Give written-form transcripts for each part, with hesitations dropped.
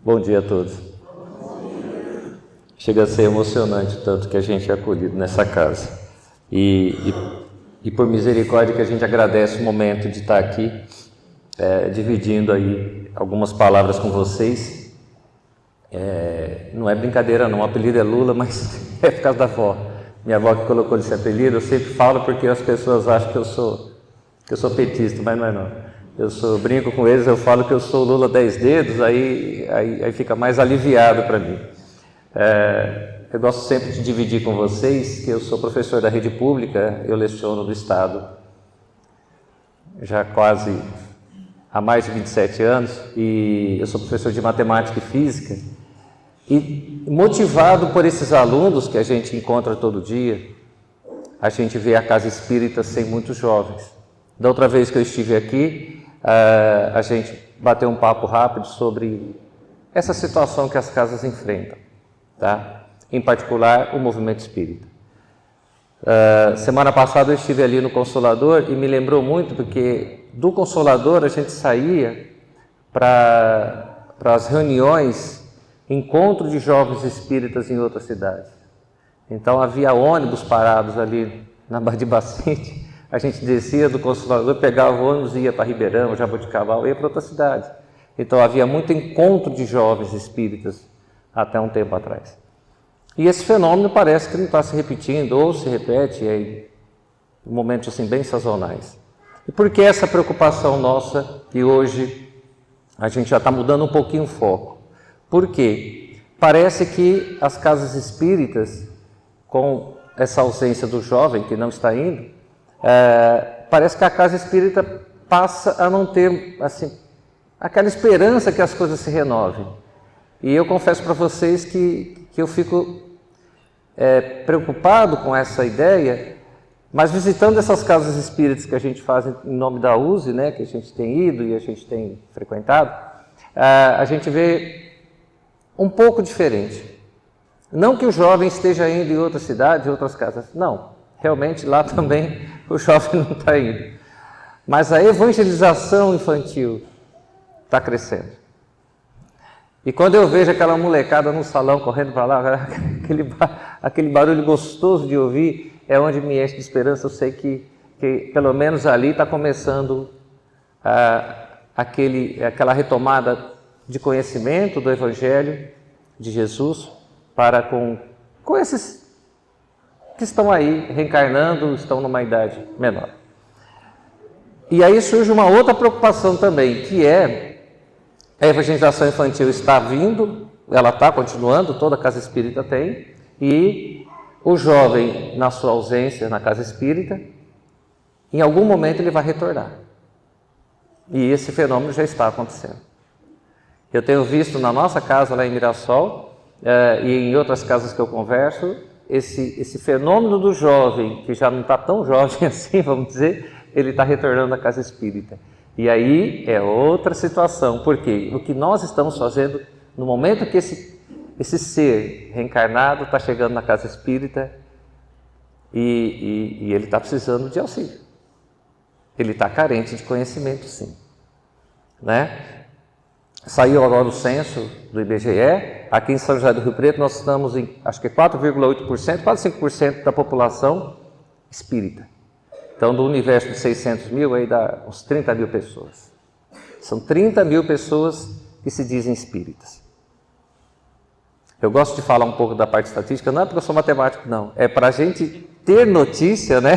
Bom dia a todos. Chega a ser emocionante o tanto que a gente é acolhido nessa casa. E por misericórdia que a gente agradece o momento de estar aqui, dividindo aí algumas palavras com vocês. Não é brincadeira não, o apelido é Lula, mas é por causa da avó. Minha avó que colocou esse apelido, eu sempre falo porque as pessoas acham que eu sou petista, mas não é não. Brinco com eles, eu falo que eu sou Lula 10 dedos, aí fica mais aliviado para mim. Eu gosto sempre de dividir com vocês que eu sou professor da rede pública, eu leciono no Estado já quase há mais de 27 anos, e eu sou professor de matemática e física, e motivado por esses alunos que a gente encontra todo dia, a gente vê a casa espírita sem muitos jovens. Da outra vez que eu estive aqui, a gente bateu um papo rápido sobre essa situação que as casas enfrentam, tá? Em particular o movimento espírita. Semana passada eu estive ali no Consolador e me lembrou muito porque do Consolador a gente saía para as reuniões, encontro de jovens espíritas em outras cidades. Então havia ônibus parados ali na Baía de Bacinte. A gente descia do Consolador, pegava o ônibus e ia para Ribeirão, Jaboticabal, ia para outra cidade. Então havia muito encontro de jovens espíritas até um tempo atrás. E esse fenômeno parece que não está se repetindo, ou se repete em momentos assim bem sazonais. E por que essa preocupação nossa, que hoje a gente já está mudando um pouquinho o foco? Por quê? Parece que as casas espíritas, com essa ausência do jovem que não está indo, parece que a casa espírita passa a não ter assim, aquela esperança que as coisas se renovem. E eu confesso para vocês que eu fico preocupado com essa ideia, mas visitando essas casas espíritas que a gente faz em nome da USE, né, que a gente tem ido e a gente tem frequentado, a gente vê um pouco diferente. Não que o jovem esteja indo em outras cidades, em outras casas, não. Realmente lá também o jovem não está indo. Mas a evangelização infantil está crescendo. E quando eu vejo aquela molecada no salão correndo para lá, aquele barulho gostoso de ouvir, é onde me enche de esperança. Eu sei que pelo menos ali está começando aquela retomada de conhecimento do Evangelho de Jesus para com esses que estão aí reencarnando, estão numa idade menor. E aí surge uma outra preocupação também, que é a evangelização infantil está vindo, ela está continuando, toda casa espírita tem, e o jovem, na sua ausência na casa espírita, em algum momento ele vai retornar. E esse fenômeno já está acontecendo. Eu tenho visto na nossa casa lá em Mirassol, e em outras casas que eu converso, esse fenômeno do jovem, que já não está tão jovem assim, vamos dizer, ele está retornando à casa espírita. E aí é outra situação, porque o que nós estamos fazendo, no momento que esse ser reencarnado está chegando na casa espírita e ele está precisando de auxílio. Ele está carente de conhecimento, sim. Né? Saiu agora o censo do IBGE, aqui em São José do Rio Preto nós estamos em, acho que 4,8%, quase 5% da população espírita. Então, do universo de 600 mil, aí dá uns 30 mil pessoas. São 30 mil pessoas que se dizem espíritas. Eu gosto de falar um pouco da parte estatística, não é porque eu sou matemático, não. É para a gente ter notícia, né?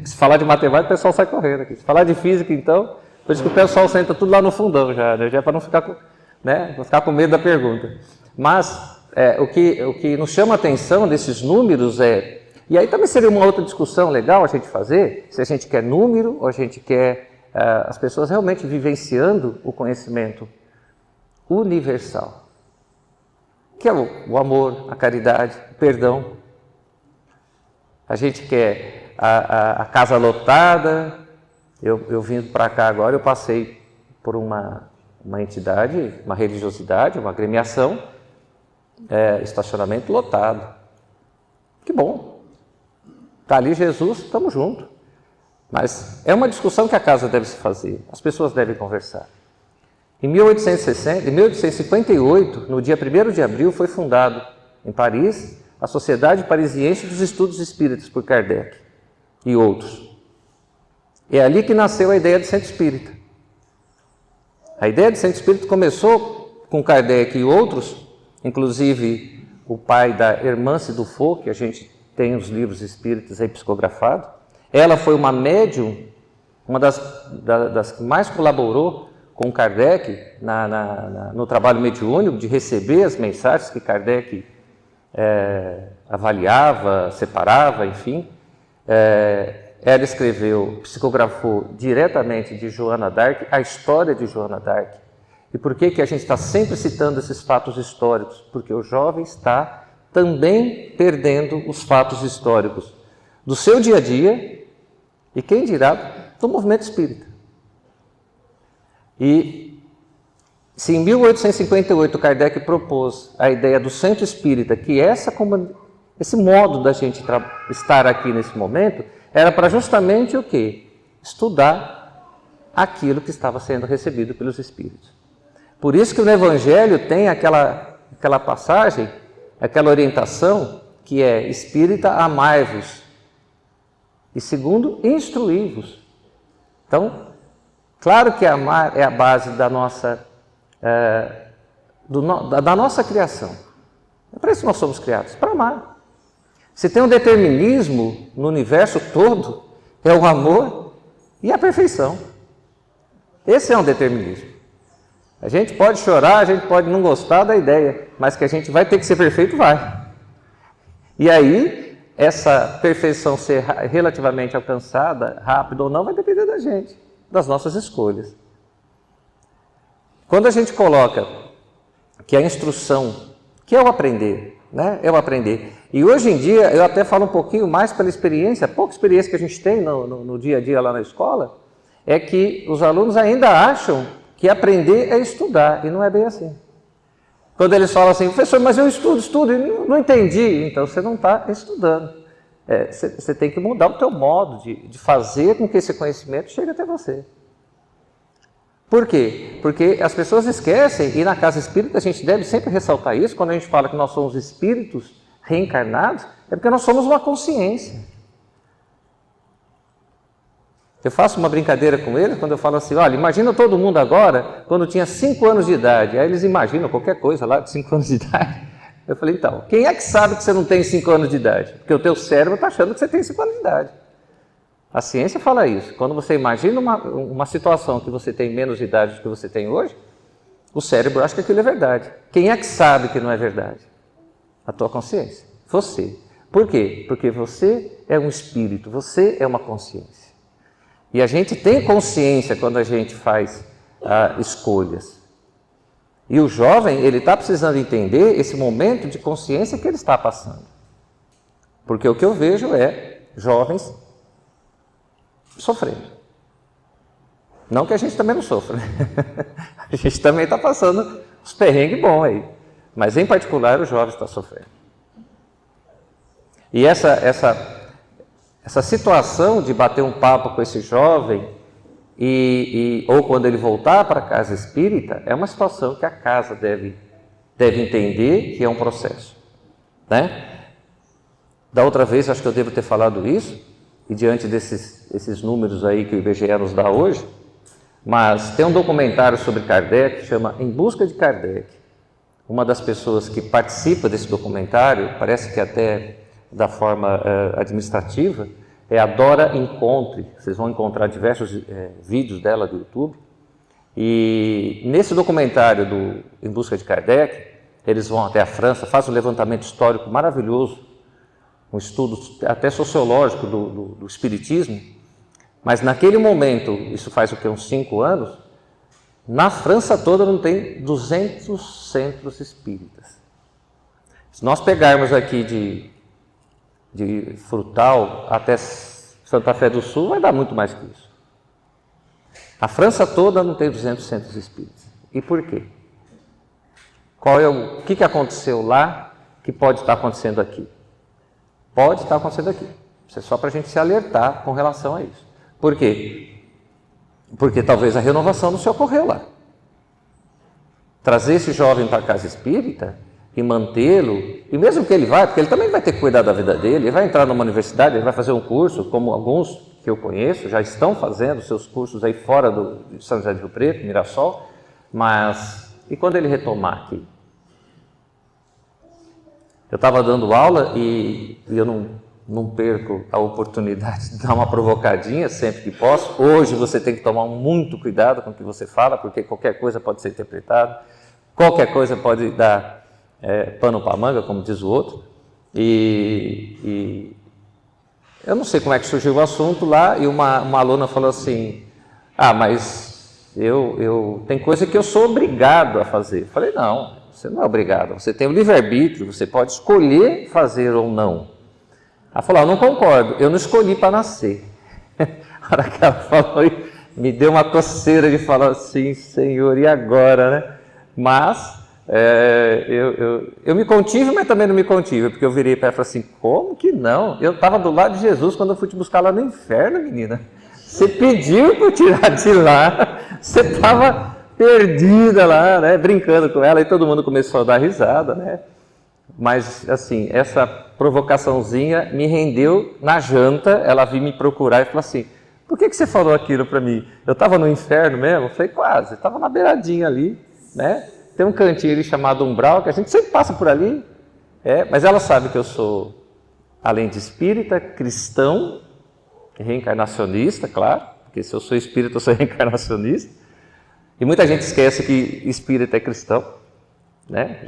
Se falar de matemática, o pessoal sai correndo aqui. Se falar de física, então, por isso que o pessoal senta tudo lá no fundão já, né? Já é para não ficar com medo da pergunta. Mas o que nos chama a atenção desses números e aí também seria uma outra discussão legal a gente fazer, se a gente quer número ou a gente quer as pessoas realmente vivenciando o conhecimento universal, que é o amor, a caridade, o perdão. A gente quer a casa lotada. Eu vindo para cá agora, eu passei por uma entidade, uma religiosidade, uma agremiação, estacionamento lotado. Que bom! Está ali Jesus, estamos juntos. Mas é uma discussão que a casa deve se fazer, as pessoas devem conversar. Em 1858, no dia 1º de abril, foi fundado em Paris a Sociedade Parisiense dos Estudos Espíritas por Kardec e outros. É ali que nasceu a ideia de centro espírita. A ideia de centro espírita começou com Kardec e outros, inclusive o pai da Hermance Dufault, que a gente tem os livros espíritas aí psicografados. Ela foi uma médium, uma das que mais colaborou com Kardec no trabalho mediúnico, de receber as mensagens que Kardec avaliava, separava, enfim. Ela escreveu, psicografou diretamente de Joana d'Arc a história de Joana d'Arc. E por que a gente está sempre citando esses fatos históricos? Porque o jovem está também perdendo os fatos históricos do seu dia a dia e, quem dirá, do movimento espírita. E se em 1858 Kardec propôs a ideia do centro espírita, que esse modo da gente estar aqui nesse momento, era para justamente o quê? Estudar aquilo que estava sendo recebido pelos espíritos. Por isso que no Evangelho tem aquela passagem, aquela orientação, que é: espírita, amai-vos, e segundo, instruí-vos. Então, claro que amar é a base da nossa criação. É para isso que nós somos criados, para amar. Se tem um determinismo no universo todo, é o amor e a perfeição. Esse é um determinismo. A gente pode chorar, a gente pode não gostar da ideia, mas que a gente vai ter que ser perfeito, vai. E aí, essa perfeição ser relativamente alcançada, rápido ou não, vai depender da gente, das nossas escolhas. Quando a gente coloca que a instrução, que é o aprender, né? É o aprender. E hoje em dia, eu até falo um pouquinho mais pela experiência, a pouca experiência que a gente tem no dia a dia lá na escola, é que os alunos ainda acham que aprender é estudar, e não é bem assim. Quando eles falam assim: professor, mas eu estudo, e não entendi. Então você não está estudando. Você tem que mudar o teu modo de fazer com que esse conhecimento chegue até você. Por quê? Porque as pessoas esquecem, e na casa espírita a gente deve sempre ressaltar isso, quando a gente fala que nós somos espíritos reencarnados, é porque nós somos uma consciência. Eu faço uma brincadeira com eles quando eu falo assim: olha, imagina todo mundo agora, quando tinha 5 anos de idade. Aí eles imaginam qualquer coisa lá de 5 anos de idade. Eu falei: então, quem é que sabe que você não tem 5 anos de idade? Porque o teu cérebro está achando que você tem 5 anos de idade. A ciência fala isso. Quando você imagina uma situação que você tem menos de idade do que você tem hoje, o cérebro acha que aquilo é verdade. Quem é que sabe que não é verdade? A tua consciência. Você. Por quê? Porque você é um espírito, você é uma consciência. E a gente tem consciência quando a gente faz escolhas. E o jovem, ele está precisando entender esse momento de consciência que ele está passando. Porque o que eu vejo é jovens sofrendo. Não que a gente também não sofra, né? A gente também está passando os perrengues bons aí. Mas, em particular, o jovem está sofrendo. E essa situação de bater um papo com esse jovem, ou quando ele voltar para a casa espírita, é uma situação que a casa deve entender que é um processo. Né? Da outra vez, acho que eu devo ter falado isso, e diante desses números aí que o IBGE nos dá hoje, mas tem um documentário sobre Kardec que chama Em Busca de Kardec. Uma das pessoas que participa desse documentário, parece que até da forma administrativa, é a Dora Encontre. Vocês vão encontrar diversos vídeos dela do YouTube. E nesse documentário do Em Busca de Kardec, eles vão até a França, fazem um levantamento histórico maravilhoso, um estudo até sociológico do espiritismo, mas naquele momento, isso faz o que, uns 5 anos, na França toda não tem 200 centros espíritas. Se nós pegarmos aqui de Frutal até Santa Fé do Sul, vai dar muito mais que isso. A França toda não tem 200 centros espíritas. E por quê? O que aconteceu lá que pode estar acontecendo aqui? Pode estar acontecendo aqui. Isso é só para a gente se alertar com relação a isso. Por quê? Porque talvez a renovação não se ocorreu lá. trazer esse jovem para a casa espírita e mantê-lo, e mesmo que ele vá, porque ele também vai ter que cuidar da vida dele, ele vai entrar numa universidade, ele vai fazer um curso, como alguns que eu conheço já estão fazendo seus cursos aí fora de São José do Rio Preto, Mirassol, mas e quando ele retomar aqui? Eu estava dando aula e eu não perco a oportunidade de dar uma provocadinha sempre que posso. Hoje você tem que tomar muito cuidado com o que você fala, porque qualquer coisa pode ser interpretada, qualquer coisa pode dar pano para manga, como diz o outro. E eu não sei como é que surgiu o assunto lá, e uma aluna falou assim, mas tem coisa que eu sou obrigado a fazer. Eu falei, não, você não é obrigado, você tem o livre-arbítrio, você pode escolher fazer ou não. Ela falou, eu não concordo, eu não escolhi para nascer. A hora que ela falou, me deu uma coceira de falar assim, Senhor, e agora, né? Mas eu me contive, mas também não me contive, porque eu virei para ela e falei assim, como que não? Eu estava do lado de Jesus quando eu fui te buscar lá no inferno, menina. Você pediu para eu tirar de lá, você estava perdida lá, né? Brincando com ela, e todo mundo começou a dar risada, né? Mas, assim, essa provocaçãozinha me rendeu na janta. Ela veio me procurar e falou assim, por que você falou aquilo para mim? Eu estava no inferno mesmo? Eu falei, quase, estava na beiradinha ali, né? Tem um cantinho ali chamado Umbral, que a gente sempre passa por ali. Mas ela sabe que eu sou, além de espírita, cristão, reencarnacionista, claro, porque se eu sou espírita, eu sou reencarnacionista. E muita gente esquece que espírita é cristão, né?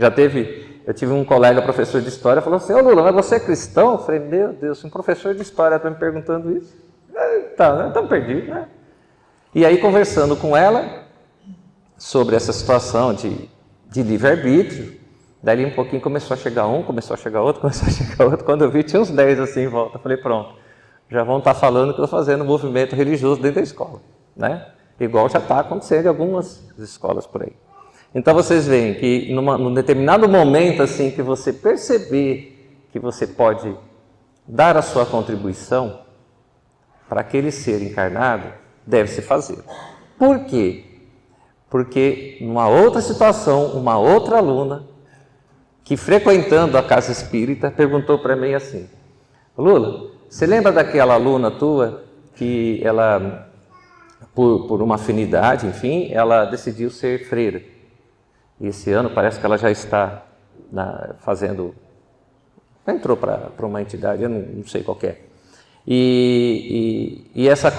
Eu tive um colega, professor de história, falou assim, ô Lula, mas você é cristão? Eu falei, meu Deus, um professor de história está me perguntando isso? Tá, estamos perdidos, né? E aí, conversando com ela sobre essa situação de livre-arbítrio, daí um pouquinho começou a chegar um, começou a chegar outro, quando eu vi tinha uns 10 assim em volta. Eu falei, pronto, já vão estar falando que eu estou fazendo movimento religioso dentro da escola, né? Igual já está acontecendo em algumas escolas por aí. Então vocês veem que num determinado momento assim que você perceber que você pode dar a sua contribuição para aquele ser encarnado, deve-se fazer. Por quê? Porque numa outra situação, uma outra aluna que frequentando a casa espírita perguntou para mim assim, Lula, você lembra daquela aluna tua que ela, por uma afinidade, enfim, ela decidiu ser freira? E esse ano parece que ela já está entrou para uma entidade, eu não sei qual é. E essa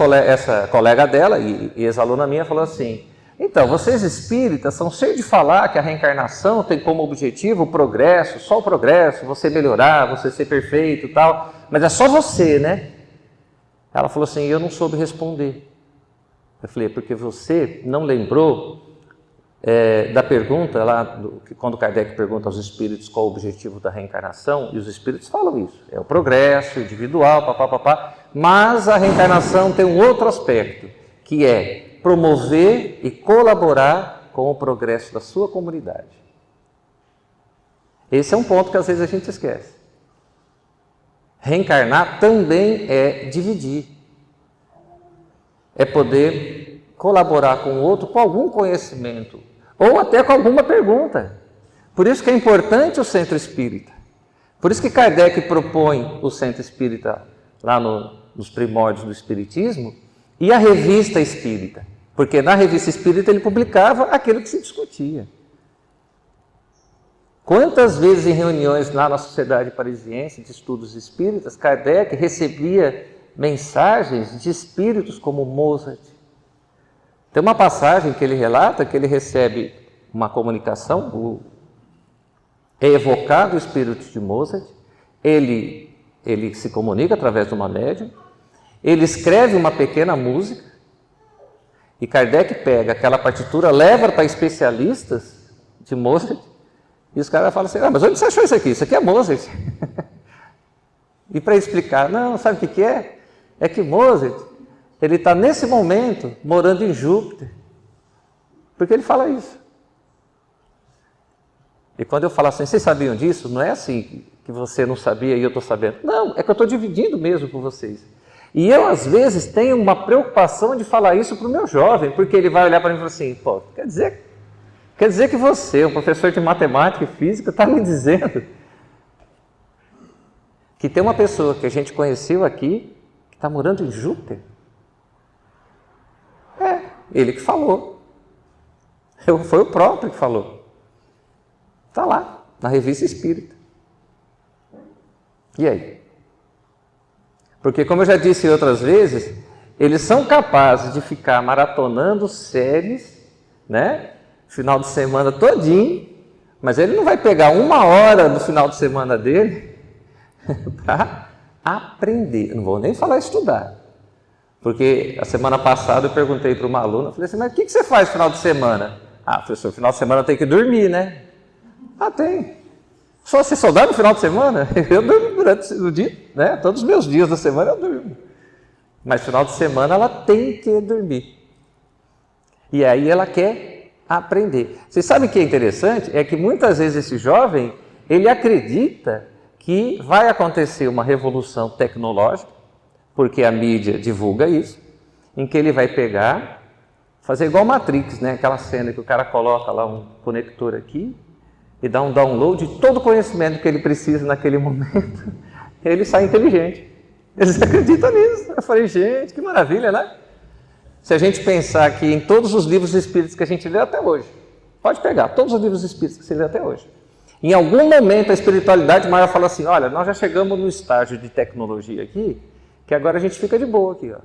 colega dela, e ex-aluna minha, falou assim, então, vocês espíritas são cheios de falar que a reencarnação tem como objetivo o progresso, só o progresso, você melhorar, você ser perfeito e tal, mas é só você, né? Ela falou assim, eu não soube responder. Eu falei, porque você não lembrou da pergunta lá, quando Kardec pergunta aos espíritos qual o objetivo da reencarnação, e os espíritos falam isso, é o progresso individual, mas a reencarnação tem um outro aspecto, que é promover e colaborar com o progresso da sua comunidade. Esse é um ponto que às vezes a gente esquece. Reencarnar também é dividir, é poder colaborar com o outro com algum conhecimento, ou até com alguma pergunta. Por isso que é importante o centro espírita. Por isso que Kardec propõe o centro espírita lá nos primórdios do espiritismo e a revista espírita. Porque na revista espírita ele publicava aquilo que se discutia. Quantas vezes em reuniões lá na Sociedade Parisiense de Estudos Espíritas, Kardec recebia mensagens de espíritos como Mozart. Tem uma passagem que ele relata que ele recebe uma comunicação, é evocado o espírito de Mozart, ele se comunica através de uma médium, ele escreve uma pequena música, e Kardec pega aquela partitura, leva para especialistas de Mozart, e os caras falam assim, mas onde você achou isso aqui? Isso aqui é Mozart. E para explicar, não, sabe o que é? É que Mozart, ele está nesse momento morando em Júpiter, porque ele fala isso. E quando eu falo assim, vocês sabiam disso? Não é assim que você não sabia e eu estou sabendo. Não, é que eu estou dividindo mesmo com vocês. E eu, às vezes, tenho uma preocupação de falar isso para o meu jovem, porque ele vai olhar para mim e falar assim, quer dizer Quer dizer que você, um professor de matemática e física, está me dizendo que tem uma pessoa que a gente conheceu aqui, que está morando em Júpiter? É, ele que falou. Foi o próprio que falou. Está lá, na Revista Espírita. E aí? Porque, como eu já disse outras vezes, eles são capazes de ficar maratonando séries, né? Final de semana todinho, mas ele não vai pegar 1 hora do final de semana dele para aprender. Não vou nem falar estudar. Porque a semana passada eu perguntei para uma aluna, falei assim, mas o que você faz no final de semana? Ah, professor, no final de semana tem que dormir, né? Ah, tem. Só você só dá no final de semana? Eu durmo durante o dia, né? Todos os meus dias da semana eu durmo. Mas no final de semana ela tem que dormir. E aí ela quer aprender. Vocês sabem o que é interessante? É que muitas vezes esse jovem, ele acredita que vai acontecer uma revolução tecnológica, porque a mídia divulga isso, em que ele vai pegar, fazer igual Matrix, né? Aquela cena que o cara coloca lá um conector aqui e dá um download de todo o conhecimento que ele precisa naquele momento, e ele sai inteligente. Eles acreditam nisso. Eu falei, gente, que maravilha, né? Se a gente pensar aqui em todos os livros espíritas que a gente lê até hoje, pode pegar todos os livros espíritas que você lê até hoje. Em algum momento a espiritualidade maior fala assim, olha, nós já chegamos no estágio de tecnologia aqui, que agora a gente fica de boa aqui, ó.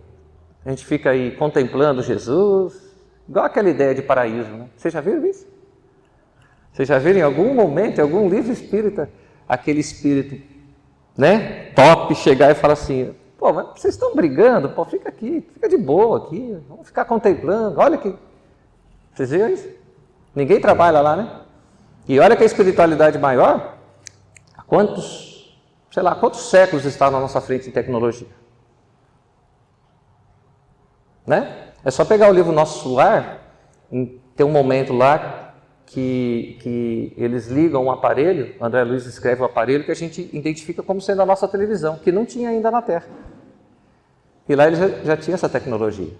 A gente fica aí contemplando Jesus, igual aquela ideia de paraíso, né? Vocês já viram isso? Vocês já viram em algum momento, em algum livro espírita, aquele espírito, né, top, chegar e falar assim, pô, mas vocês estão brigando, pô, fica aqui, fica de boa aqui, vamos ficar contemplando, olha aqui. Vocês viram isso? Ninguém trabalha lá, né? E olha que a espiritualidade maior, quantos séculos está na nossa frente em tecnologia? Né? É só pegar o livro Nosso Lar, tem um momento lá que eles ligam um aparelho, André Luiz escreve um aparelho que a gente identifica como sendo a nossa televisão, que não tinha ainda na Terra. E lá eles já tinham essa tecnologia.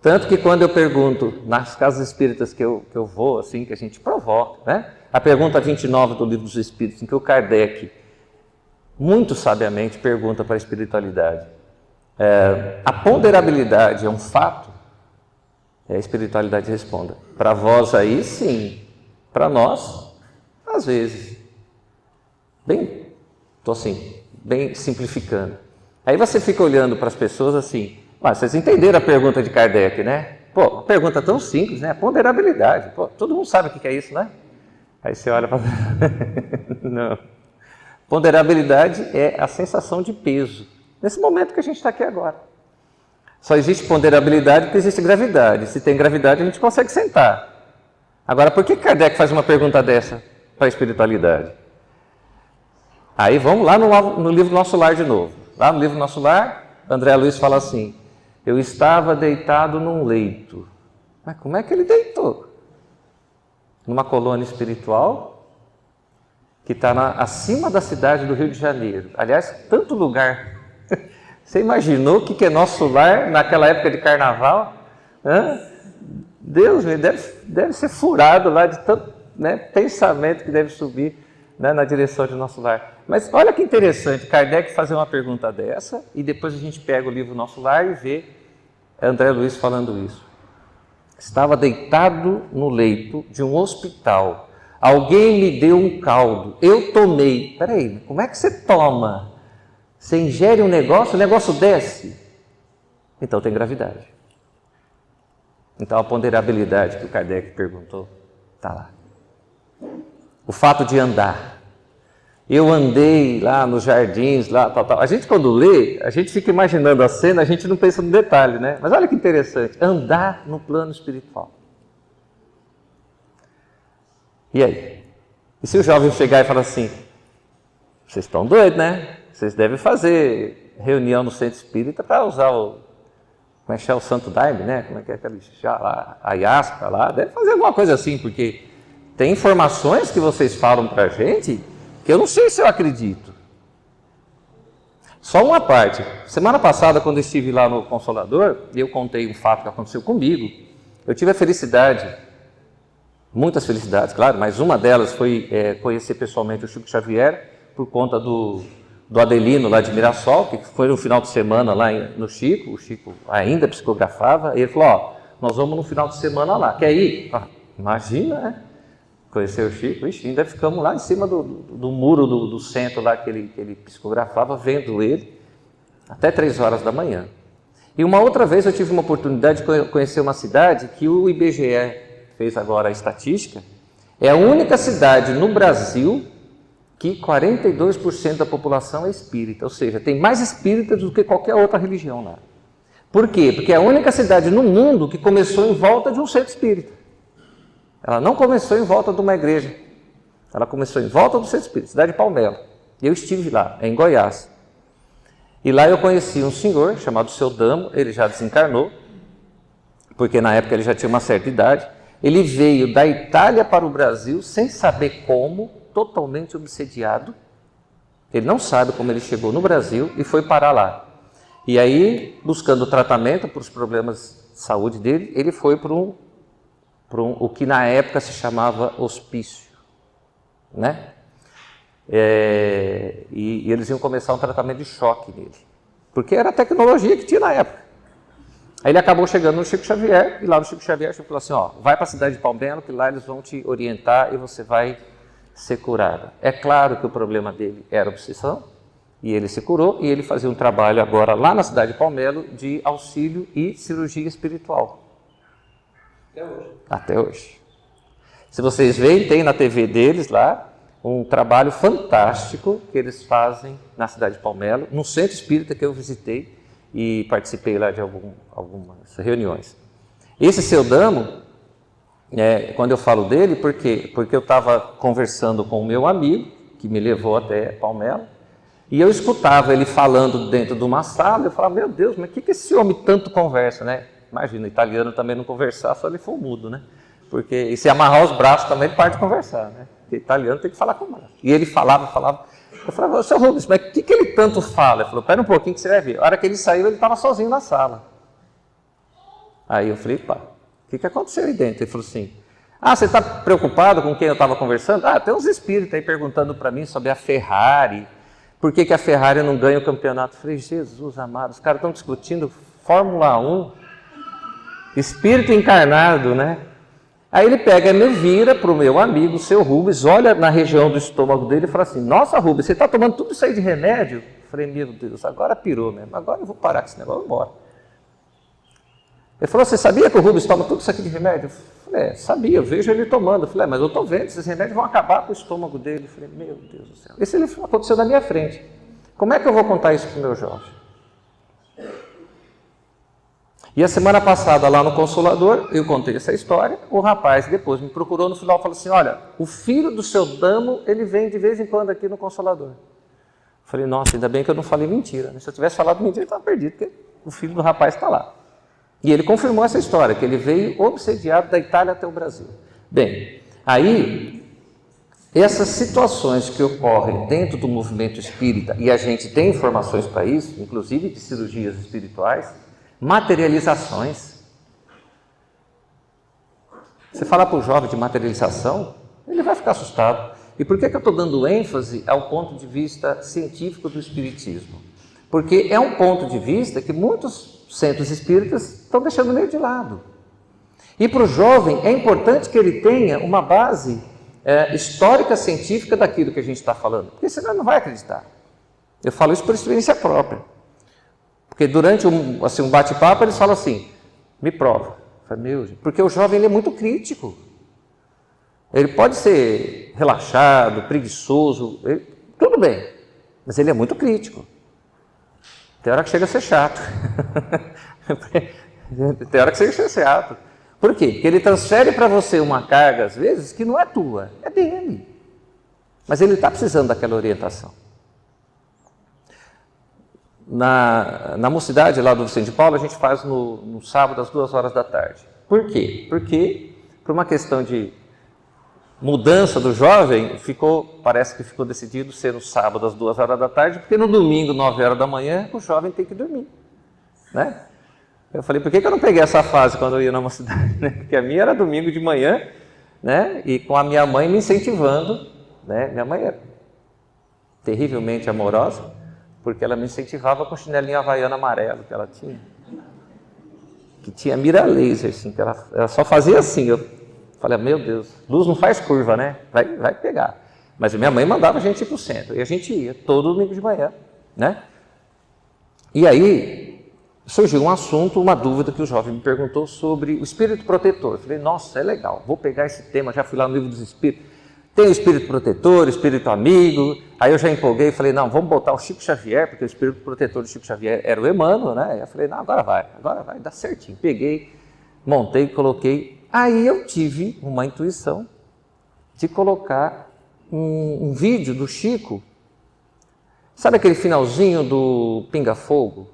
Tanto que quando eu pergunto, nas casas espíritas que eu vou, assim, que a gente provoca, né? A pergunta 29 do Livro dos Espíritos, em que o Kardec, muito sabiamente, pergunta para a espiritualidade, a ponderabilidade é um fato? E a espiritualidade responde, para vós aí sim, para nós, às vezes. Estou assim, bem simplificando. Aí você fica olhando para as pessoas assim, mas vocês entenderam a pergunta de Kardec, né? Pô, uma pergunta tão simples, né? A ponderabilidade. Pô, todo mundo sabe o que é isso, né? Aí você olha para... Não. Ponderabilidade é a sensação de peso. Nesse momento que a gente está aqui agora. Só existe ponderabilidade porque existe gravidade. Se tem gravidade, a gente consegue sentar. Agora, por que Kardec faz uma pergunta dessa para a espiritualidade? Aí vamos lá no livro Nosso Lar de novo. Lá no livro Nosso Lar, André Luiz fala assim, eu estava deitado num leito. Mas como é que ele deitou? Numa colônia espiritual que está acima da cidade do Rio de Janeiro. Aliás, tanto lugar. Você imaginou o que é nosso lar naquela época de carnaval? Deus, deve ser furado lá de tanto, né, pensamento que deve subir, né, na direção de nosso lar. Mas olha que interessante, Kardec fazer uma pergunta dessa e depois a gente pega o livro Nosso Lar e vê André Luiz falando isso. Estava deitado no leito de um hospital. Alguém me deu um caldo. Eu tomei. Peraí, como é que você toma? Você ingere um negócio, o negócio desce. Então tem gravidade. Então a ponderabilidade que o Kardec perguntou está lá. O fato de andar. Eu andei lá nos jardins, lá, tal. A gente quando lê, a gente fica imaginando a cena, a gente não pensa no detalhe, né? Mas olha que interessante, andar no plano espiritual. E aí? E se o jovem chegar e falar assim, vocês estão doidos, né? Vocês devem fazer reunião no centro espírita para usar como é que é o Santo Daime, né? Como é que é aquele chá lá, a Ayahuasca lá, deve fazer alguma coisa assim, porque tem informações que vocês falam para a gente que eu não sei se eu acredito. Só uma parte. Semana passada, quando eu estive lá no Consolador, e eu contei um fato que aconteceu comigo, eu tive a felicidade Muitas felicidades, claro, mas uma delas foi conhecer pessoalmente o Chico Xavier por conta do Adelino lá de Mirassol, que foi no final de semana lá no Chico, o Chico ainda psicografava, e ele falou, ó, nós vamos no final de semana lá, quer ir? Ah, imagina, né? Conhecer o Chico, ixi, ainda ficamos lá em cima do muro do centro lá que ele psicografava, vendo ele, até 3 horas da manhã. E uma outra vez eu tive uma oportunidade de conhecer uma cidade que o IBGE fez agora a estatística, é a única cidade no Brasil que 42% da população é espírita, ou seja, tem mais espíritas do que qualquer outra religião lá. Por quê? Porque é a única cidade no mundo que começou em volta de um centro espírita. Ela não começou em volta de uma igreja, ela começou em volta do centro espírita, cidade de Palmelo. E eu estive lá, em Goiás. E lá eu conheci um senhor chamado Seu Damo, ele já desencarnou, porque na época ele já tinha uma certa idade. Ele veio da Itália para o Brasil sem saber como, totalmente obsediado. Ele não sabe como ele chegou no Brasil e foi parar lá. E aí, buscando tratamento para os problemas de saúde dele, ele foi para o que na época se chamava hospício, né? E eles iam começar um tratamento de choque nele, porque era a tecnologia que tinha na época. Aí ele acabou chegando no Chico Xavier, e lá no Chico Xavier ele falou assim, ó, vai para a cidade de Palmelo, que lá eles vão te orientar e você vai ser curada. É claro que o problema dele era obsessão, e ele se curou, e ele fazia um trabalho agora lá na cidade de Palmelo de auxílio e cirurgia espiritual. Até hoje. Até hoje. Se vocês veem, tem na TV deles lá um trabalho fantástico que eles fazem na cidade de Palmelo, no centro espírita que eu visitei e participei lá de algumas reuniões. Esse Seu Damo, quando eu falo dele, por quê? Porque eu estava conversando com o meu amigo, que me levou até Palmelo, e eu escutava ele falando dentro de uma sala, eu falava, meu Deus, mas o que esse homem tanto conversa, né? Imagina, italiano também não conversar, só ele for mudo, né? Porque, e se amarrar os braços também, ele para de conversar, né? Porque italiano tem que falar com o braço. E ele falava. Eu falava, seu Rubens, mas o que ele tanto fala? Ele falou, pera um pouquinho que você vai ver. A hora que ele saiu, ele estava sozinho na sala. Aí eu falei, pá, o que aconteceu aí dentro? Ele falou assim, você está preocupado com quem eu estava conversando? Tem uns espíritos aí perguntando para mim sobre a Ferrari. Por que a Ferrari não ganha o campeonato? Eu falei, Jesus amado, os caras estão discutindo Fórmula 1, espírito encarnado, né? Aí ele pega e me vira para o meu amigo, o seu Rubens, olha na região do estômago dele e fala assim, nossa Rubens, você está tomando tudo isso aí de remédio? Eu falei, meu Deus, agora pirou mesmo, agora eu vou parar com esse negócio, vou embora. Ele falou, você sabia que o Rubens toma tudo isso aqui de remédio? Eu falei, sabia, eu vejo ele tomando. Eu falei, mas eu estou vendo, esses remédios vão acabar com o estômago dele. Eu falei, meu Deus do céu, isso aconteceu na minha frente. Como é que eu vou contar isso para o meu jovem? E a semana passada, lá no Consolador, eu contei essa história, o rapaz depois me procurou no final e falou assim, olha, o filho do Seu Damo, ele vem de vez em quando aqui no Consolador. Eu falei, nossa, ainda bem que eu não falei mentira, né? Se eu tivesse falado mentira, eu estava perdido, porque o filho do rapaz está lá. E ele confirmou essa história, que ele veio obsediado da Itália até o Brasil. Bem, aí, essas situações que ocorrem dentro do movimento espírita, e a gente tem informações para isso, inclusive de cirurgias espirituais, materializações. Você falar para o jovem de materialização, ele vai ficar assustado. E por que eu estou dando ênfase ao ponto de vista científico do espiritismo? Porque é um ponto de vista que muitos centros espíritas estão deixando meio de lado. E para o jovem é importante que ele tenha uma base histórica, científica daquilo que a gente está falando, porque senão ele não vai acreditar. Eu falo isso por experiência própria. Porque durante um bate-papo eles falam assim, me prova. Eu falei, meu, porque o jovem ele é muito crítico. Ele pode ser relaxado, preguiçoso, tudo bem, mas ele é muito crítico. Tem hora que chega a ser chato. Tem hora que chega a ser chato. Por quê? Porque ele transfere para você uma carga, às vezes, que não é tua, é dele. Mas ele está precisando daquela orientação. Na mocidade lá do Vicente de Paulo, a gente faz no sábado às 2 horas da tarde. Por quê? Porque, por uma questão de mudança do jovem, parece que ficou decidido ser no sábado às 2 horas da tarde, porque no domingo, 9 horas da manhã, o jovem tem que dormir, né? Eu falei, por que eu não peguei essa fase quando eu ia na mocidade, né? Porque a minha era domingo de manhã, né? E com a minha mãe me incentivando, né? Minha mãe é terrivelmente amorosa, porque ela me incentivava com o chinelinho havaiano amarelo que ela tinha. Que tinha mira laser, assim, que ela só fazia assim. Eu falei, meu Deus, luz não faz curva, né? Vai pegar. Mas minha mãe mandava a gente ir para o centro, e a gente ia todo domingo de manhã, né? E aí surgiu um assunto, uma dúvida que o jovem me perguntou sobre o espírito protetor. Eu falei, nossa, é legal, vou pegar esse tema, já fui lá no livro dos espíritos. Tem o espírito protetor, o espírito amigo. Aí eu já empolguei e falei, não, vamos botar o Chico Xavier, porque o espírito protetor do Chico Xavier era o Emmanuel, né? Eu falei, não, agora vai, dá certinho. Peguei, montei, coloquei. Aí eu tive uma intuição de colocar um vídeo do Chico. Sabe aquele finalzinho do Pinga Fogo?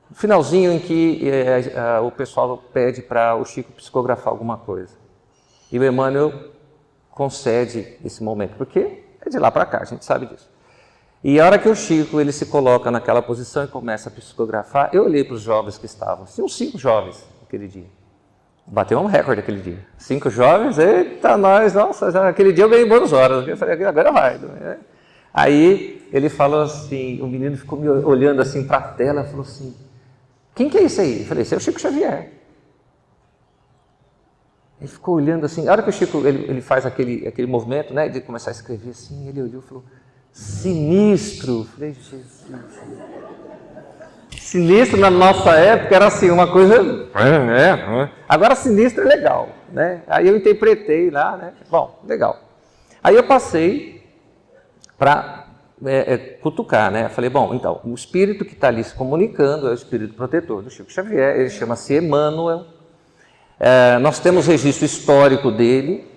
O finalzinho em que o pessoal pede para o Chico psicografar alguma coisa. E o Emmanuel concede esse momento, porque é de lá para cá, a gente sabe disso. E a hora que o Chico ele se coloca naquela posição e começa a psicografar, eu olhei para os jovens que estavam, tinham 5 jovens naquele dia. Bateu um recorde aquele dia. 5 jovens, eita nós, nossa, já, aquele dia eu ganhei boas horas. Eu falei, agora vai. Aí ele falou assim, o menino ficou me olhando assim para a tela, falou assim, quem que é esse aí? Eu falei, esse é o Chico Xavier. Ele ficou olhando assim, a hora que o Chico ele faz aquele movimento, né, de começar a escrever assim, ele olhou e falou, sinistro. Eu falei, Jesus. Sinistro na nossa época era assim, uma coisa, agora sinistro é legal, né? Aí eu interpretei lá, né? Bom, legal. Aí eu passei para cutucar, né? Eu falei, bom, então, o espírito que está ali se comunicando é o espírito protetor do Chico Xavier, ele chama-se Emmanuel. Nós temos registro histórico dele,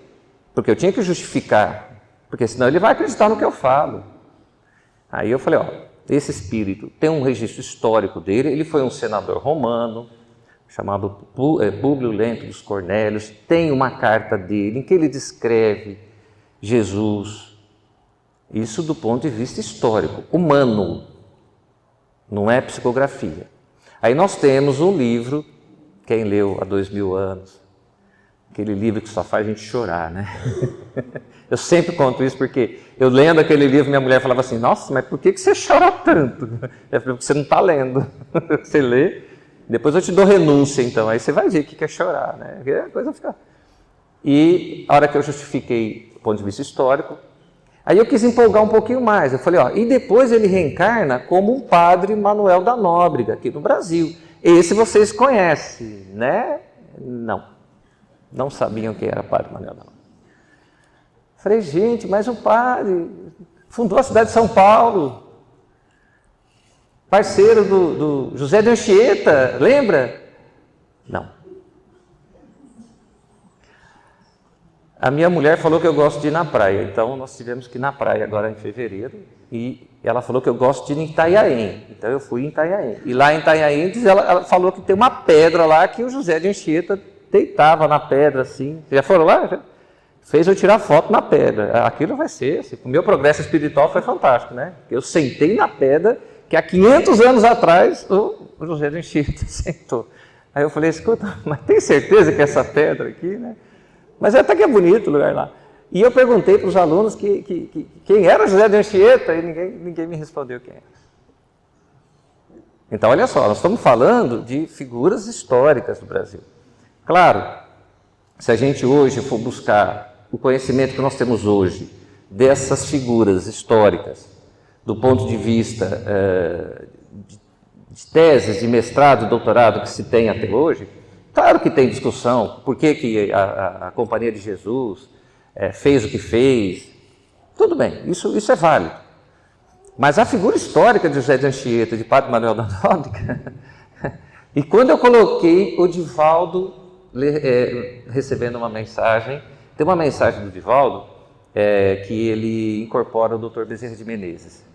porque eu tinha que justificar, porque senão ele vai acreditar no que eu falo. Aí eu falei, ó, esse espírito tem um registro histórico dele, ele foi um senador romano, chamado Públio Lentulus Cornélios, tem uma carta dele em que ele descreve Jesus, isso do ponto de vista histórico, humano, não é psicografia. Aí nós temos um livro, quem leu há 2000 anos, aquele livro que só faz a gente chorar, né? Eu sempre conto isso porque eu lendo aquele livro, minha mulher falava assim, nossa, mas por que você chora tanto? Eu falei, porque você não está lendo. Você lê, depois eu te dou renúncia, então, aí você vai ver o que é chorar, né? A coisa fica... E a hora que eu justifiquei do ponto de vista histórico, aí eu quis empolgar um pouquinho mais. Eu falei, ó, e depois ele reencarna como um padre Manuel da Nóbrega, aqui no Brasil. Esse vocês conhecem, né? Não sabiam quem era Padre Manuel da Nóbrega. Falei, gente, mas o padre fundou a cidade de São Paulo, parceiro do José de Anchieta, lembra? Não. A minha mulher falou que eu gosto de ir na praia, então nós tivemos que ir na praia agora em fevereiro, e ela falou que eu gosto de ir em Itanhaém, então eu fui em Itanhaém. E lá em Itanhaém, ela falou que tem uma pedra lá que o José de Anchieta deitava na pedra assim. Vocês já foram lá? Fez eu tirar foto na pedra. Aquilo vai ser, assim, o meu progresso espiritual foi fantástico, né? Eu sentei na pedra que há 500 anos atrás o José de Anchieta sentou. Aí eu falei, escuta, mas tem certeza que essa pedra aqui, né? Mas até que é bonito o lugar lá. E eu perguntei para os alunos quem era José de Anchieta e ninguém me respondeu quem era. Então, olha só, nós estamos falando de figuras históricas do Brasil. Claro, se a gente hoje for buscar o conhecimento que nós temos hoje dessas figuras históricas, do ponto de vista de teses, de mestrado, doutorado que se tem até hoje, claro que tem discussão, por que a Companhia de Jesus fez o que fez, tudo bem, isso é válido. Mas a figura histórica de José de Anchieta, de Padre Manuel da Nóbrega, e quando eu coloquei o Divaldo recebendo uma mensagem, tem uma mensagem do Divaldo que ele incorpora o Dr. Bezerra de Menezes.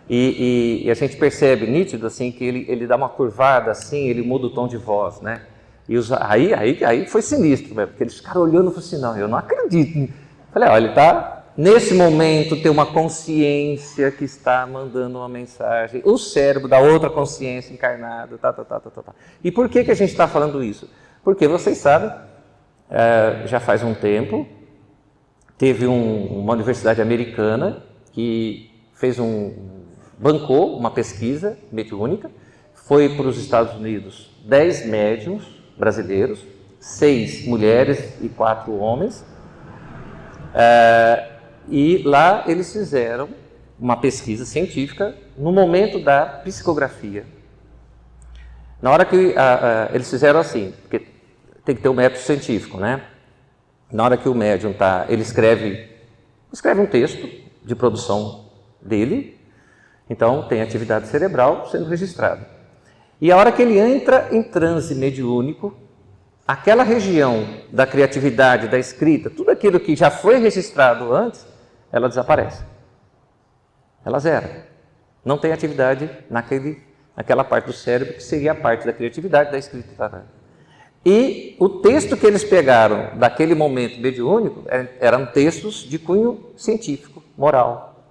E a gente percebe nítido assim, que ele dá uma curvada assim, ele muda o tom de voz, né? E aí foi sinistro, porque eles ficaram olhando e falaram assim, não, eu não acredito. Falei, olha, ele está, nesse momento, tem uma consciência que está mandando uma mensagem, o cérebro da outra consciência encarnada, tá. E por que a gente está falando isso? Porque vocês sabem, já faz um tempo teve uma universidade americana que bancou uma pesquisa mediúnica, foi para os Estados Unidos 10 médiuns brasileiros, 6 mulheres e 4 homens, e lá eles fizeram uma pesquisa científica no momento da psicografia. Na hora que eles fizeram assim, porque tem que ter um método científico, né? Na hora que o médium ele escreve um texto de produção dele, então tem atividade cerebral sendo registrada. E a hora que ele entra em transe mediúnico, aquela região da criatividade, da escrita, tudo aquilo que já foi registrado antes, ela desaparece. Ela zera. Não tem atividade naquela parte do cérebro que seria a parte da criatividade, da escrita. E o texto que eles pegaram daquele momento mediúnico eram textos de cunho científico, moral,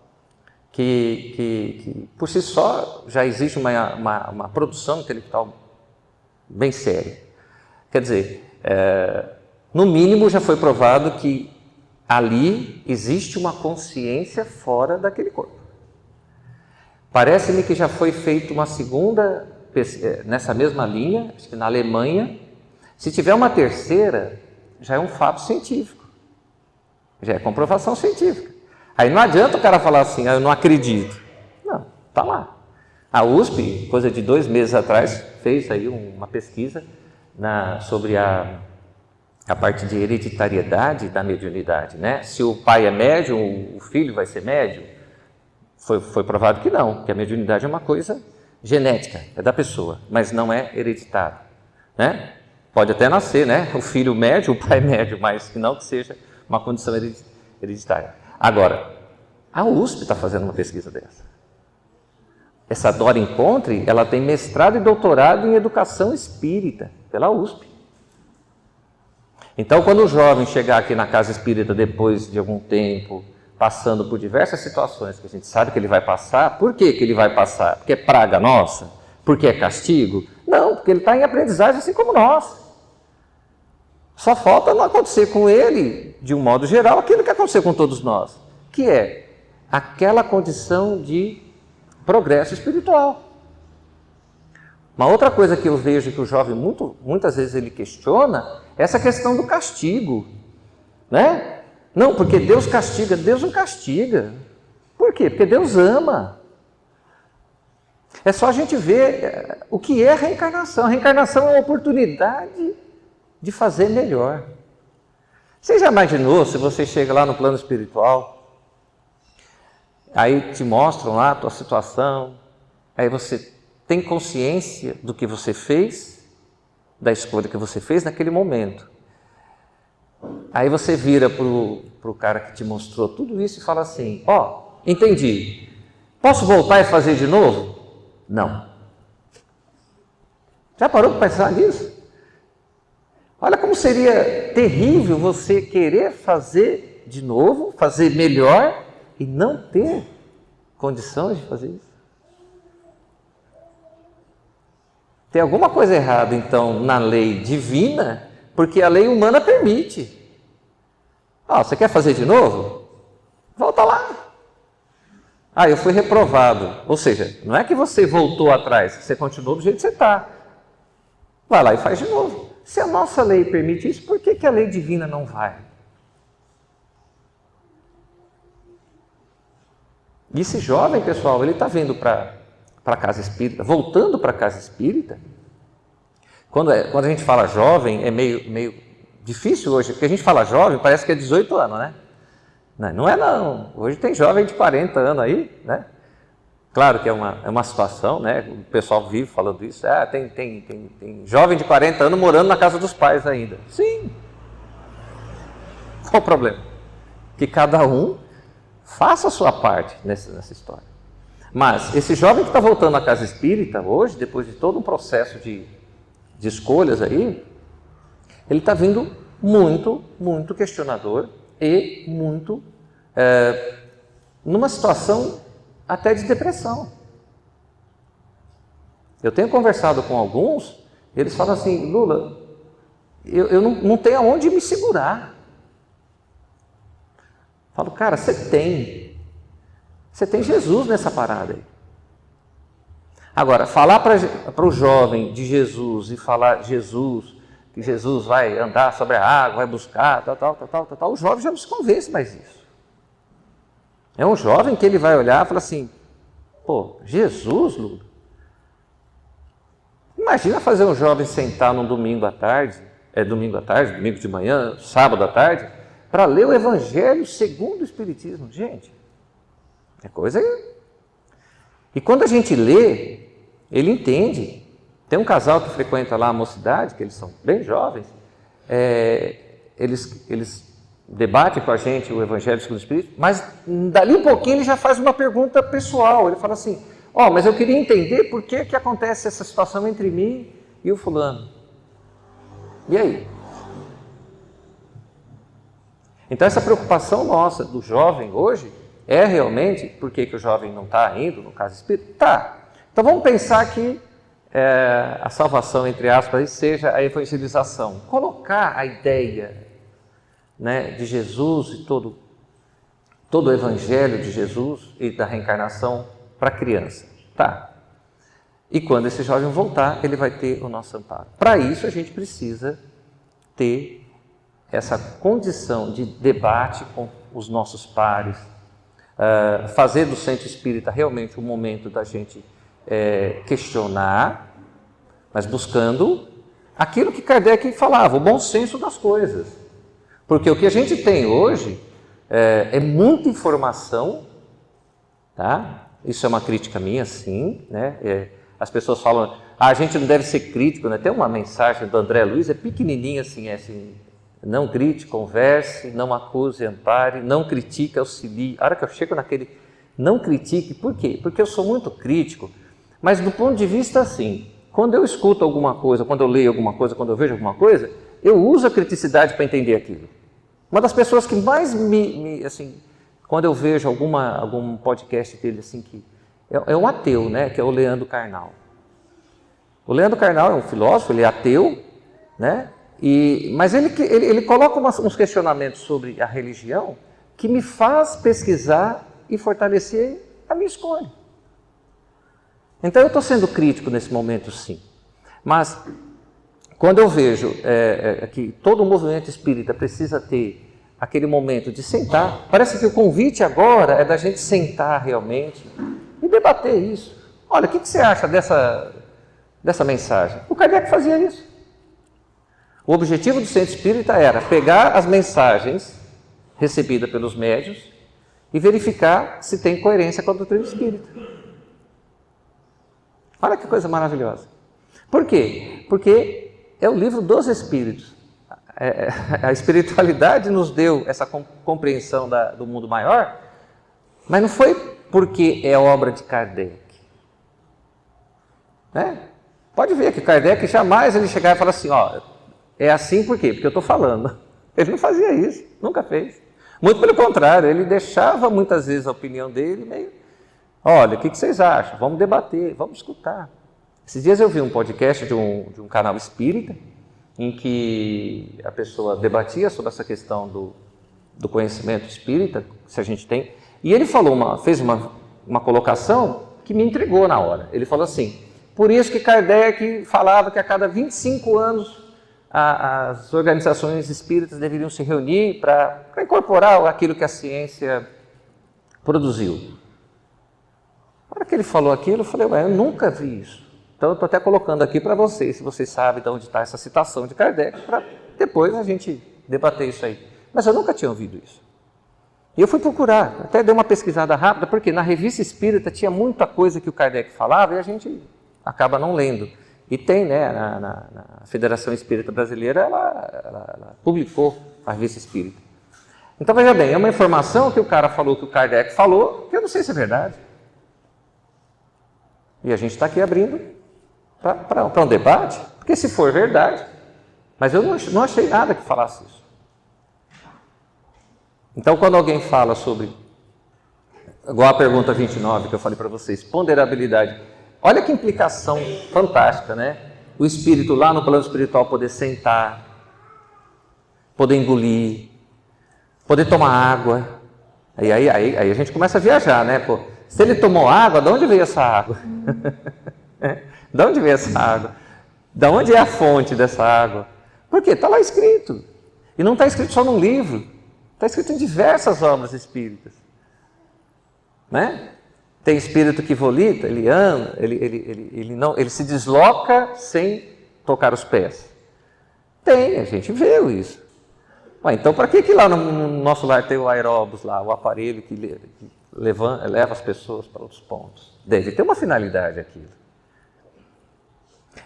que por si só já existe uma produção intelectual bem séria. Quer dizer, no mínimo já foi provado que ali existe uma consciência fora daquele corpo. Parece-me que já foi feita uma segunda, nessa mesma linha, acho que na Alemanha. Se tiver uma terceira, já é um fato científico, já é comprovação científica. Aí não adianta o cara falar assim, eu não acredito. Não, está lá. A USP, coisa de 2 meses atrás, fez aí uma pesquisa sobre a parte de hereditariedade da mediunidade, né? Se o pai é médium, o filho vai ser médium. Foi provado que não, que a mediunidade é uma coisa genética, é da pessoa, mas não é hereditária, né? Pode até nascer, né? O filho médio, o pai médio, mas que não que seja uma condição hereditária. Agora, a USP está fazendo uma pesquisa dessa. Essa Dora Encontre, ela tem mestrado e doutorado em educação espírita, pela USP. Então, quando o jovem chegar aqui na casa espírita depois de algum tempo, passando por diversas situações que a gente sabe que ele vai passar, por que ele vai passar? Porque é praga nossa? Porque é castigo? Não, porque ele está em aprendizagem assim como nós. Só falta não acontecer com ele, de um modo geral, aquilo que aconteceu com todos nós, que é aquela condição de progresso espiritual. Uma outra coisa que eu vejo que o jovem muitas vezes ele questiona é essa questão do castigo, né? Não, porque Deus castiga. Deus não castiga. Por quê? Porque Deus ama. É só a gente ver o que é a reencarnação. A reencarnação é uma oportunidade de fazer melhor. Você já imaginou se você chega lá no plano espiritual, aí te mostram lá a tua situação, aí você tem consciência do que você fez, da escolha que você fez naquele momento. Aí você vira para o cara que te mostrou tudo isso e fala assim, entendi, posso voltar e fazer de novo? Não. Já parou para pensar nisso? Olha como seria terrível você querer fazer de novo, fazer melhor e não ter condições de fazer isso. Tem alguma coisa errada, então, na lei divina, porque a lei humana permite. Você quer fazer de novo? Volta lá. Eu fui reprovado. Ou seja, não é que você voltou atrás, você continuou do jeito que você está. Vai lá e faz de novo. Se a nossa lei permite isso, por que a lei divina não vai? E esse jovem, pessoal, ele está vindo para a casa espírita, voltando para a casa espírita. Quando a gente fala jovem, é meio difícil hoje, porque a gente fala jovem, parece que é 18 anos, né? Não é não. Hoje tem jovem de 40 anos aí, né? Claro que é uma situação, né? O pessoal vive falando isso. Tem jovem de 40 anos morando na casa dos pais ainda. Sim. Qual o problema? Que cada um faça a sua parte nessa história. Mas esse jovem que está voltando à casa espírita hoje, depois de todo um processo de escolhas aí, ele está vindo muito, muito questionador e muito numa situação até de depressão. Eu tenho conversado com alguns, eles falam assim, Lula, eu não tenho aonde me segurar. falo, cara, você tem Jesus nessa parada aí. Agora, falar para o jovem de Jesus e falar que Jesus vai andar sobre a água, vai buscar, tal, o jovem já não se convence mais disso. É um jovem que ele vai olhar e falar assim, pô, Jesus, Lula? Imagina fazer um jovem sentar num domingo domingo de manhã, sábado à tarde, para ler o Evangelho segundo o Espiritismo. Gente, é coisa... E quando a gente lê, ele entende. Tem um casal que frequenta lá a mocidade, que eles são bem jovens, eles debatem com a gente o Evangelho segundo o Espiritismo, mas dali um pouquinho ele já faz uma pergunta pessoal. Ele fala assim, mas eu queria entender por que acontece essa situação entre mim e o fulano. E aí? Então essa preocupação nossa do jovem hoje é realmente por que o jovem não está indo no caso espírita? Tá. Então vamos pensar que a salvação, entre aspas, seja a evangelização. Colocar a ideia, né, de Jesus e todo o evangelho de Jesus e da reencarnação para a criança. Tá. E quando esse jovem voltar, ele vai ter o nosso amparo. Para isso a gente precisa ter essa condição de debate com os nossos pares, fazer do centro espírita realmente um momento da gente questionar, mas buscando aquilo que Kardec falava, o bom senso das coisas. Porque o que a gente tem hoje é muita informação, tá? Isso é uma crítica minha, sim, né? As pessoas falam, a gente não deve ser crítico, né? Tem uma mensagem do André Luiz, é pequenininha assim, não grite, converse, não acuse, ampare, não critique, auxilie. A hora que eu chego naquele não critique, por quê? Porque eu sou muito crítico, mas do ponto de vista assim, quando eu escuto alguma coisa, quando eu leio alguma coisa, quando eu vejo alguma coisa, eu uso a criticidade para entender aquilo. Uma das pessoas que mais assim, quando eu vejo algum podcast dele assim, que é um ateu, né, que é o Leandro Carnal. O Leandro Carnal é um filósofo, ele é ateu, né? Mas ele coloca uns questionamentos sobre a religião que me faz pesquisar e fortalecer a minha escolha. Então eu estou sendo crítico nesse momento, sim. Mas quando eu vejo que todo o movimento espírita precisa ter aquele momento de sentar, parece que o convite agora é da gente sentar realmente e debater isso. Olha, o que você acha dessa mensagem? O Kardec fazia isso. O objetivo do centro espírita era pegar as mensagens recebidas pelos médiuns e verificar se tem coerência com a doutrina espírita. Olha que coisa maravilhosa. Por quê? Porque é o livro dos espíritos. A espiritualidade nos deu essa compreensão do mundo maior, mas não foi porque é obra de Kardec. Né? Pode ver que Kardec jamais ele chegava e falar assim, é assim por quê? Porque eu estou falando. Ele não fazia isso, nunca fez. Muito pelo contrário, ele deixava muitas vezes a opinião dele meio, olha, o que vocês acham? Vamos debater, vamos escutar. Esses dias eu vi um podcast de um canal espírita, em que a pessoa debatia sobre essa questão do conhecimento espírita, se a gente tem, e ele fez uma colocação que me intrigou na hora. Ele falou assim, por isso que Kardec falava que a cada 25 anos as organizações espíritas deveriam se reunir para incorporar aquilo que a ciência produziu. Na hora que ele falou aquilo, eu falei, eu nunca vi isso. Então eu estou até colocando aqui para vocês, se vocês sabem de onde está essa citação de Kardec, para depois a gente debater isso aí. Mas eu nunca tinha ouvido isso. E eu fui procurar, até dei uma pesquisada rápida, porque na Revista Espírita tinha muita coisa que o Kardec falava e a gente acaba não lendo. E tem, né, na Federação Espírita Brasileira, ela publicou a Revista Espírita. Então, veja bem, é uma informação que o cara falou, que o Kardec falou, que eu não sei se é verdade. E a gente está aqui abrindo para um debate, porque se for verdade, mas eu não achei nada que falasse isso. Então, quando alguém fala sobre, igual a pergunta 29 que eu falei para vocês, ponderabilidade, olha que implicação fantástica, né? O espírito lá no plano espiritual poder sentar, poder engolir, poder tomar água, Aí a gente começa a viajar, né? Pô, se ele tomou água, de onde veio essa água? De onde veio essa água? De onde é a fonte dessa água? Por quê? Está lá escrito. E não está escrito só num livro. Está escrito em diversas obras espíritas. Né? Tem espírito que volita, ele anda, ele se desloca sem tocar os pés. Tem, a gente vê isso. Ué, então, para que lá no nosso lar tem o aeróbus, lá, o aparelho que leva as pessoas para outros pontos? Deve ter uma finalidade aquilo.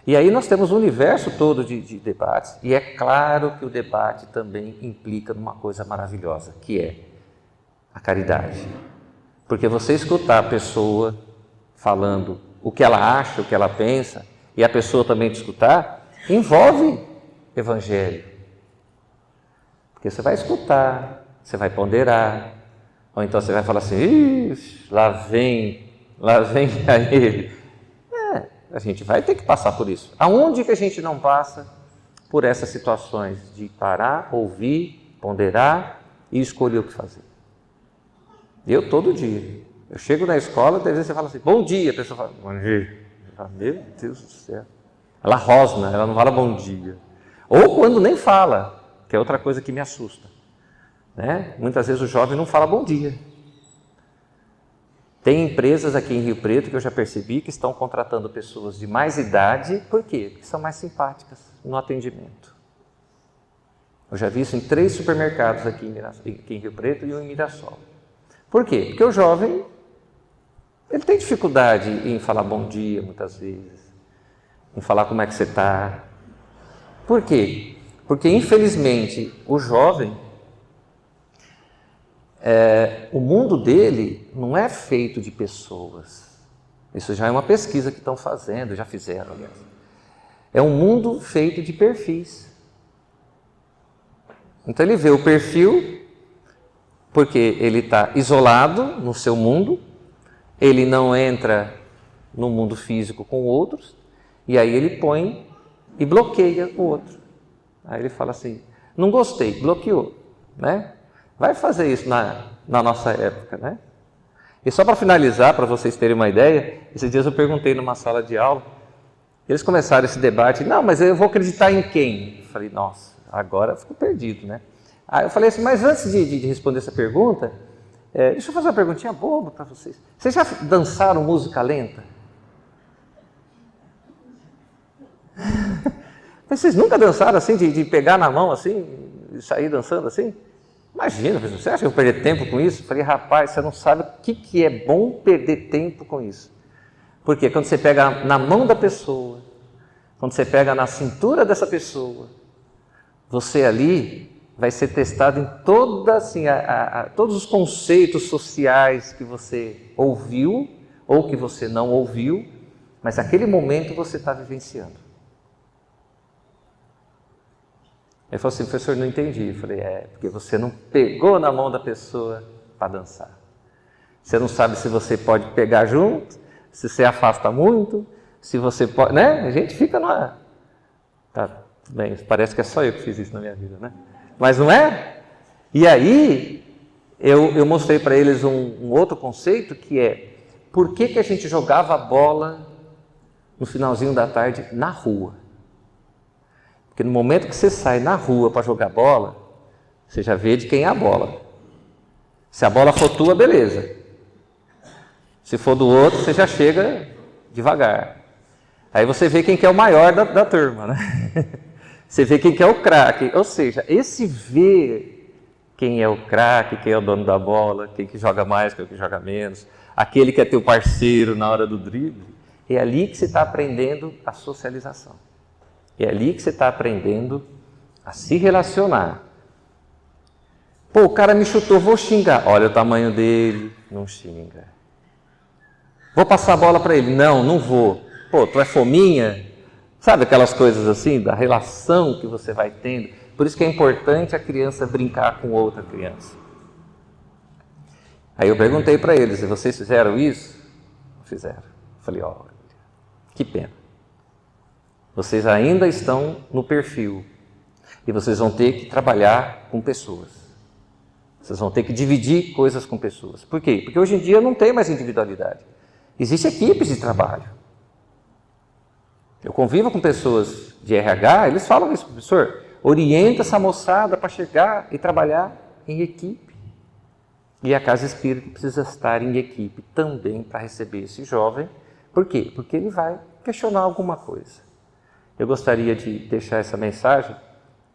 E aí nós temos um universo todo de debates, e é claro que o debate também implica numa coisa maravilhosa, que é a caridade. Porque você escutar a pessoa falando o que ela acha, o que ela pensa, e a pessoa também te escutar, envolve evangelho. Porque você vai escutar, você vai ponderar, ou então você vai falar assim, lá vem a ele. A gente vai ter que passar por isso. Aonde que a gente não passa por essas situações de parar, ouvir, ponderar e escolher o que fazer? Eu todo dia. Eu chego na escola, às vezes você fala assim, bom dia, a pessoa fala, bom dia. Falo, meu Deus do céu. Ela rosna, ela não fala bom dia. Ou quando nem fala, que é outra coisa que me assusta. Né? Muitas vezes o jovem não fala bom dia. Tem empresas aqui em Rio Preto que eu já percebi que estão contratando pessoas de mais idade, por quê? Porque são mais simpáticas no atendimento. Eu já vi isso em 3 supermercados aqui em Rio Preto e um em Mirassol. Por quê? Porque o jovem, ele tem dificuldade em falar bom dia muitas vezes, em falar como é que você está. Por quê? Porque infelizmente o jovem, o mundo dele não é feito de pessoas. Isso já é uma pesquisa que estão fazendo, já fizeram, aliás. É um mundo feito de perfis. Então ele vê o perfil porque ele está isolado no seu mundo, ele não entra no mundo físico com outros, e aí ele põe e bloqueia o outro. Aí ele fala assim, não gostei, bloqueou, né? Vai fazer isso na nossa época, né? E só para finalizar, para vocês terem uma ideia, esses dias eu perguntei numa sala de aula, eles começaram esse debate, não, mas eu vou acreditar em quem? Eu falei, nossa, agora eu fico perdido, né? Aí eu falei assim, mas antes de responder essa pergunta, deixa eu fazer uma perguntinha boba para vocês. Vocês já dançaram música lenta? Vocês nunca dançaram assim, de pegar na mão assim, e sair dançando assim? Imagina, você acha que eu vou perder tempo com isso? Eu falei, rapaz, você não sabe o que é bom perder tempo com isso. Porque quando você pega na mão da pessoa, quando você pega na cintura dessa pessoa, você ali vai ser testado em todos os conceitos sociais que você ouviu ou que você não ouviu, mas naquele momento você está vivenciando. Ele falou assim, professor, não entendi. Eu falei, porque você não pegou na mão da pessoa para dançar. Você não sabe se você pode pegar junto, se você afasta muito, se você pode, né? A gente fica numa... Tá, bem, parece que é só eu que fiz isso na minha vida, né? Mas não é? E aí, eu mostrei para eles um outro conceito que é, por que a gente jogava bola no finalzinho da tarde na rua? Porque no momento que você sai na rua para jogar bola, você já vê de quem é a bola. Se a bola for tua, beleza. Se for do outro, você já chega devagar. Aí você vê quem que é o maior da turma, né? Você vê quem que é o craque. Ou seja, esse ver quem é o craque, quem é o dono da bola, quem que joga mais, quem que joga menos, aquele que é teu parceiro na hora do drible, é ali que você está aprendendo a socialização. É ali que você está aprendendo a se relacionar. Pô, o cara me chutou, vou xingar. Olha o tamanho dele, não xinga. Vou passar a bola para ele. Não vou. Pô, tu é fominha? Sabe aquelas coisas assim, da relação que você vai tendo? Por isso que é importante a criança brincar com outra criança. Aí eu perguntei para eles, e vocês fizeram isso? Fizeram. Falei, olha, que pena. Vocês ainda estão no perfil e vocês vão ter que trabalhar com pessoas. Vocês vão ter que dividir coisas com pessoas. Por quê? Porque hoje em dia não tem mais individualidade. Existem equipes de trabalho. Eu convivo com pessoas de RH, eles falam isso, professor, orienta essa moçada para chegar e trabalhar em equipe. E a Casa Espírita precisa estar em equipe também para receber esse jovem. Por quê? Porque ele vai questionar alguma coisa. Eu gostaria de deixar essa mensagem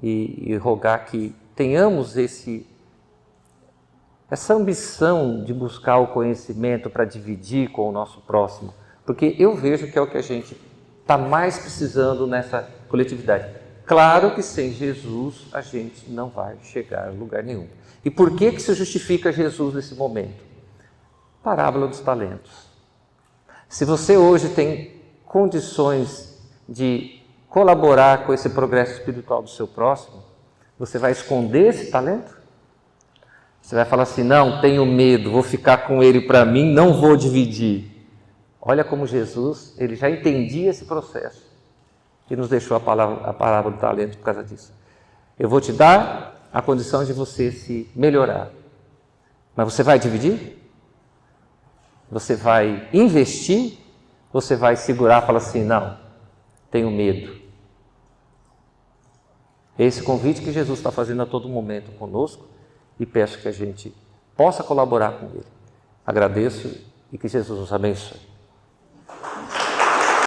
e rogar que tenhamos essa ambição de buscar o conhecimento para dividir com o nosso próximo, porque eu vejo que é o que a gente está mais precisando nessa coletividade. Claro que sem Jesus a gente não vai chegar a lugar nenhum. E por que se justifica Jesus nesse momento? Parábola dos talentos. Se você hoje tem condições de colaborar com esse progresso espiritual do seu próximo, você vai esconder esse talento? Você vai falar assim, não, tenho medo, vou ficar com ele para mim, não vou dividir. Olha como Jesus, ele já entendia esse processo e nos deixou a parábola do talento por causa disso. Eu vou te dar a condição de você se melhorar, mas você vai dividir? Você vai investir? Você vai segurar e falar assim, não, tenho medo. É esse convite que Jesus está fazendo a todo momento conosco e peço que a gente possa colaborar com ele. Agradeço e que Jesus nos abençoe.